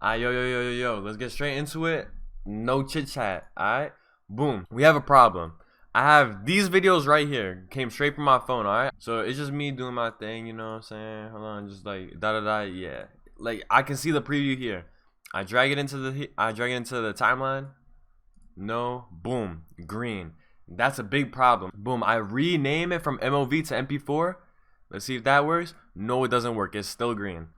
Alright, yo. Let's get straight into it. No chit chat. Alright. Boom. We have a problem. I have these videos right here. Came straight from my phone. Alright. So it's just me doing my thing. You know what I'm saying? Hold on. Just like Yeah. Like I can see the preview here. I drag it into the timeline. No. Boom. Green. That's a big problem. Boom. I rename it from MOV to MP4. Let's see if that works. No, it doesn't work. It's still green.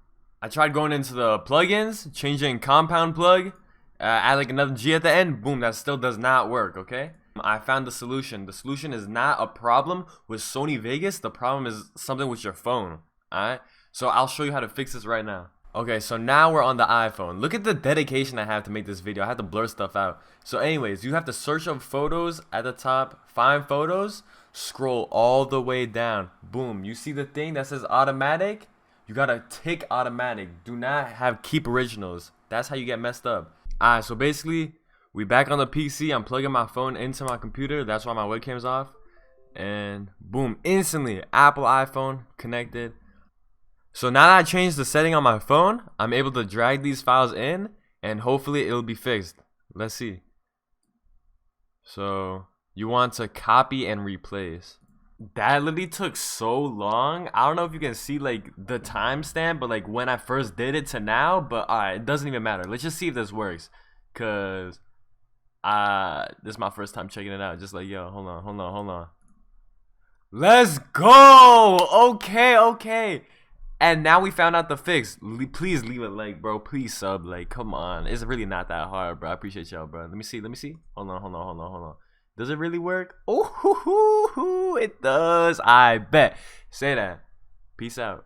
I tried going into the plugins, changing compound plug, add like another G at the end. Boom, that still does not work, okay? I found the solution. The solution is not a problem with Sony Vegas. The problem is something with your phone, alright? So I'll show you how to fix this right now. Okay, so now we're on the iPhone. Look at the dedication I have to make this video. I have to blur stuff out. So anyways, you have to search up photos at the top, find photos, scroll all the way down. Boom, you see the thing that says automatic? You gotta tick automatic. Do not have keep originals. That's how you get messed up. Alright, so basically, we back on the PC. I'm plugging my phone into my computer. That's why my webcam's off. And boom, instantly, Apple iPhone connected. So now that I changed the setting on my phone, I'm able to drag these files in, and hopefully it'll be fixed. Let's see. So you want to copy and replace. That literally took so long. I don't know if you can see like the timestamp, but like when I first did it to now. But alright, it doesn't even matter. Let's just see if this works, cause this is my first time checking it out. Just like, yo, hold on. Let's go. Okay. And now we found out the fix. Please leave a like, bro. Please sub. Like, come on. It's really not that hard, bro. I appreciate y'all, bro. Let me see. Hold on. Does it really work? Oh, it does. I bet. Say that. Peace out.